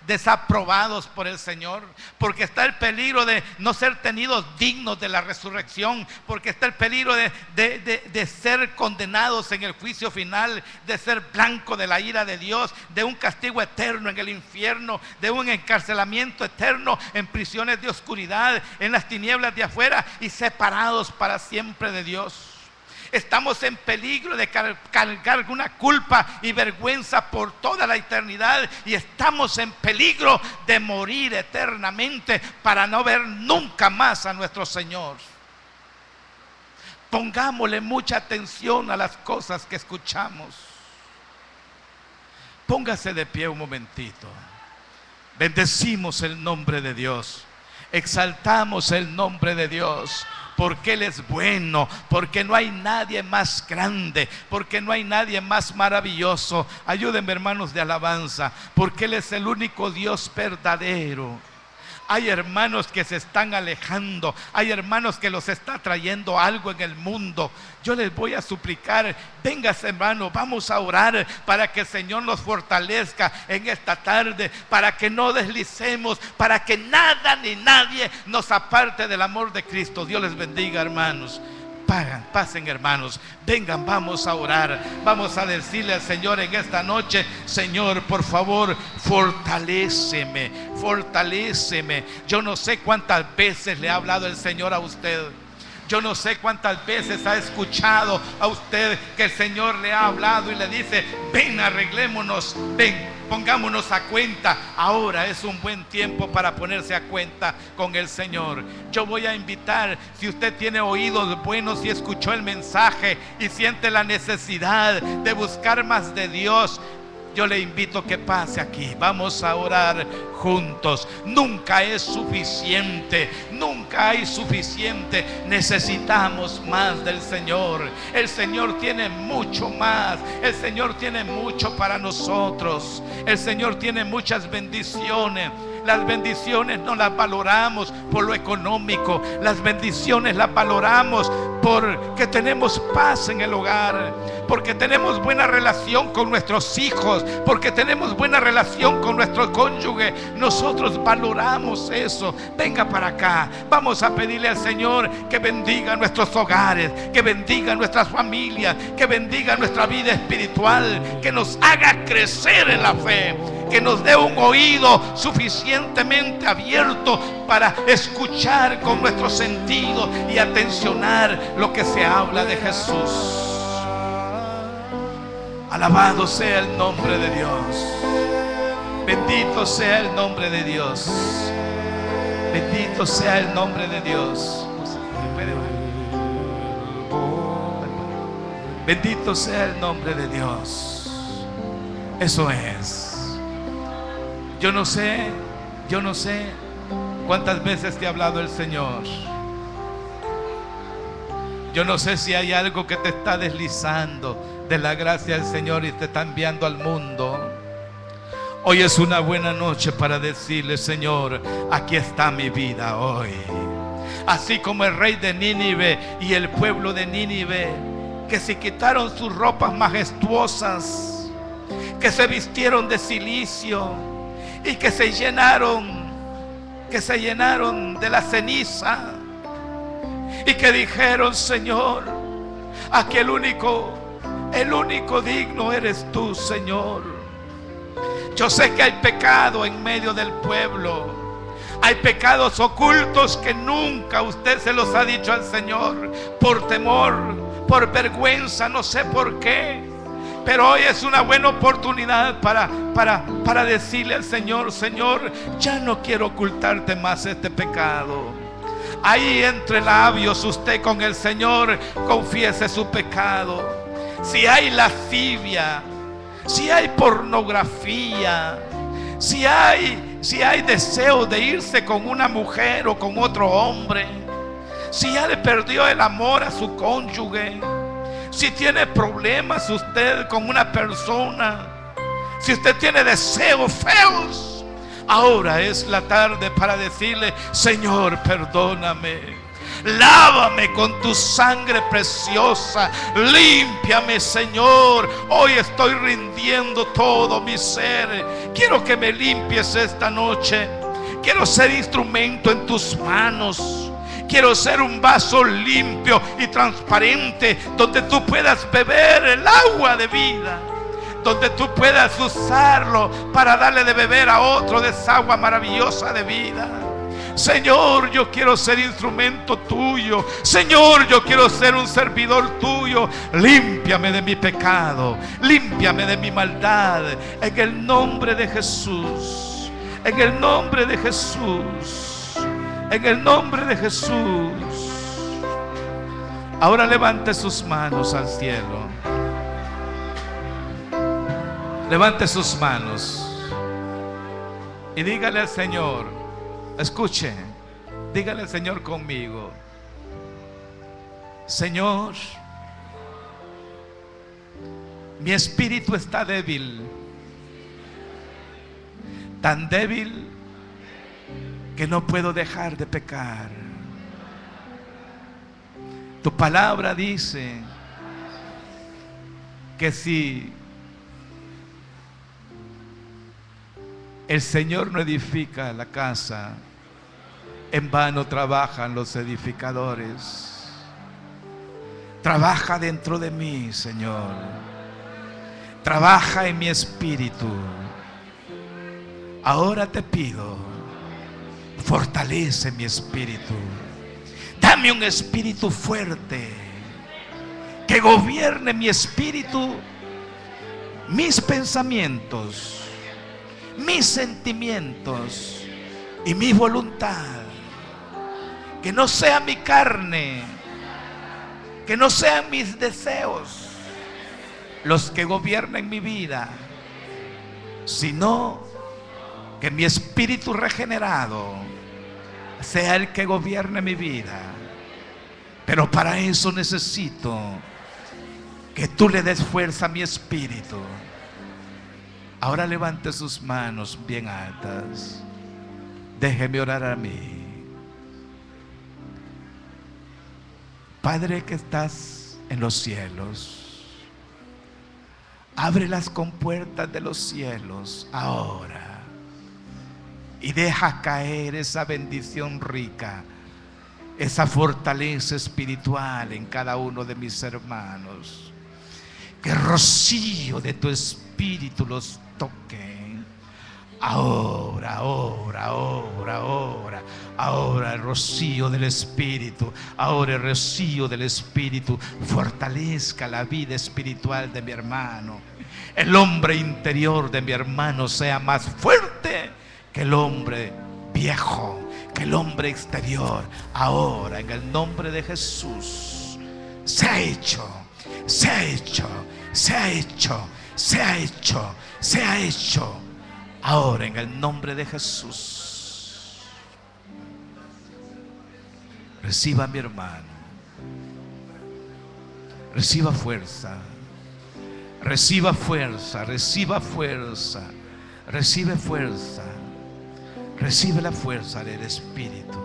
desaprobados por el Señor, porque está el peligro de no ser tenidos dignos de la resurrección, porque está el peligro de ser condenados en el juicio final, de ser blanco de la ira de Dios, de un castigo eterno en el infierno, de un encarcelamiento eterno en prisiones de oscuridad, en las tinieblas de afuera y separados para siempre de Dios. Estamos en peligro de cargar una culpa y vergüenza por toda la eternidad, y estamos en peligro de morir eternamente para no ver nunca más a nuestro Señor. Pongámosle mucha atención a las cosas que escuchamos. Póngase de pie un momentito. Bendecimos el nombre de Dios, exaltamos el nombre de Dios. Porque Él es bueno, porque no hay nadie más grande, porque no hay nadie más maravilloso. Ayúdenme, hermanos de alabanza, porque Él es el único Dios verdadero. Hay hermanos que se están alejando, hay hermanos que los está trayendo algo en el mundo. Yo les voy a suplicar, vengas, hermano, vamos a orar para que el Señor nos fortalezca en esta tarde, para que no deslicemos, para que nada ni nadie nos aparte del amor de Cristo. Dios les bendiga, hermanos. Pasen, hermanos, vengan, vamos a orar, vamos a decirle al Señor en esta noche: Señor, por favor, fortaléceme, fortaléceme. Yo no sé cuántas veces le ha hablado el Señor a usted. Yo no sé cuántas veces ha escuchado a usted que el Señor le ha hablado y le dice: ven, arreglémonos, ven, pongámonos a cuenta. Ahora es un buen tiempo para ponerse a cuenta con el Señor. Yo voy a invitar, si usted tiene oídos buenos y escuchó el mensaje y siente la necesidad de buscar más de Dios, yo le invito que pase aquí. Vamos a orar juntos. Nunca es suficiente, nunca hay suficiente. Necesitamos más del Señor. El Señor tiene mucho más. El Señor tiene mucho para nosotros. El Señor tiene muchas bendiciones. Las bendiciones no las valoramos por lo económico. Las bendiciones las valoramos porque tenemos paz en el hogar, porque tenemos buena relación con nuestros hijos, porque tenemos buena relación con nuestro cónyuge. Nosotros valoramos eso. Venga para acá. Vamos a pedirle al Señor que bendiga nuestros hogares, que bendiga nuestras familias, que bendiga nuestra vida espiritual, que nos haga crecer en la fe, que nos dé un oído suficientemente abierto para escuchar con nuestros sentidos y atencionar lo que se habla de Jesús. Alabado sea el nombre de Dios. Bendito sea el nombre de Dios. Bendito sea el nombre de Dios. Bendito sea el nombre de Dios. Eso es. Yo no sé cuántas veces te ha hablado el Señor. Yo no sé si hay algo que te está deslizando de la gracia del Señor y te está enviando al mundo. Hoy es una buena noche para decirle: Señor, aquí está mi vida hoy. Así como el rey de Nínive y el pueblo de Nínive, que se quitaron sus ropas majestuosas, que se vistieron de cilicio y que se llenaron de la ceniza, y que dijeron: Señor, aquí el único El único digno eres tú, Señor. Yo sé que hay pecado en medio del pueblo. Hay pecados ocultos que nunca usted se los ha dicho al Señor, por temor, por vergüenza, no sé por qué. Pero hoy es una buena oportunidad para decirle al Señor: Señor, ya no quiero ocultarte más este pecado. Ahí entre labios usted con el Señor confiese su pecado. Si hay lascivia, si hay pornografía, si hay deseo de irse con una mujer o con otro hombre, si ya le perdió el amor a su cónyuge, si tiene problemas usted con una persona, si usted tiene deseos feos, ahora es la tarde para decirle: Señor, perdóname. Lávame con tu sangre preciosa. Límpiame, Señor. Hoy estoy rindiendo todo mi ser. Quiero que me limpies esta noche. Quiero ser instrumento en tus manos. Quiero ser un vaso limpio y transparente, donde tú puedas beber el agua de vida, donde tú puedas usarlo para darle de beber a otro de esa agua maravillosa de vida. Señor, yo quiero ser instrumento tuyo. Señor, yo quiero ser un servidor tuyo. Límpiame de mi pecado, límpiame de mi maldad, en el nombre de Jesús, en el nombre de Jesús, en el nombre de Jesús. Ahora levante sus manos al cielo. Levante sus manos y dígale al Señor. Escuche, dígale al Señor conmigo: Señor, mi espíritu está débil, tan débil que no puedo dejar de pecar. Tu palabra dice que si el Señor no edifica la casa, en vano trabajan los edificadores. Trabaja dentro de mí, Señor. Trabaja en mi espíritu. Ahora te pido, fortalece mi espíritu. Dame un espíritu fuerte, que gobierne mi espíritu, mis pensamientos, mis sentimientos y mi voluntad. Que no sea mi carne, que no sean mis deseos los que gobiernen mi vida, sino que mi espíritu regenerado sea el que gobierne mi vida. Pero para eso necesito que tú le des fuerza a mi espíritu. Ahora levante sus manos bien altas. Déjeme orar a mí. Padre que estás en los cielos, abre las compuertas de los cielos ahora y deja caer esa bendición rica, esa fortaleza espiritual en cada uno de mis hermanos. Que el rocío de tu espíritu los toque. Ahora, ahora, ahora, ahora, ahora el rocío del Espíritu, ahora el rocío del Espíritu fortalezca la vida espiritual de mi hermano. El hombre interior de mi hermano sea más fuerte que el hombre viejo, que el hombre exterior. Ahora, en el nombre de Jesús, se ha hecho, se ha hecho, se ha hecho, se ha hecho, se ha hecho. Ahora, en el nombre de Jesús, reciba mi hermano, reciba fuerza, reciba fuerza, reciba fuerza, recibe fuerza, recibe la fuerza del Espíritu.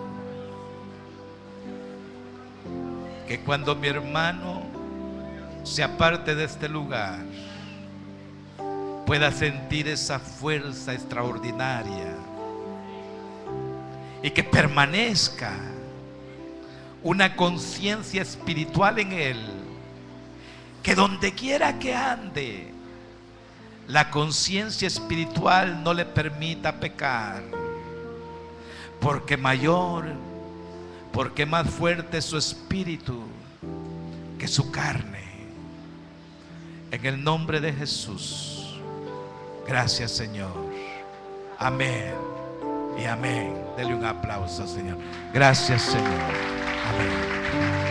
Que cuando mi hermano se aparte de este lugar, pueda sentir esa fuerza extraordinaria y que permanezca una conciencia espiritual en él, que donde quiera que ande, la conciencia espiritual no le permita pecar, porque más fuerte es su espíritu que su carne. En el nombre de Jesús, gracias, Señor. Amén y amén. Dele un aplauso, Señor. Gracias, Señor. Amén.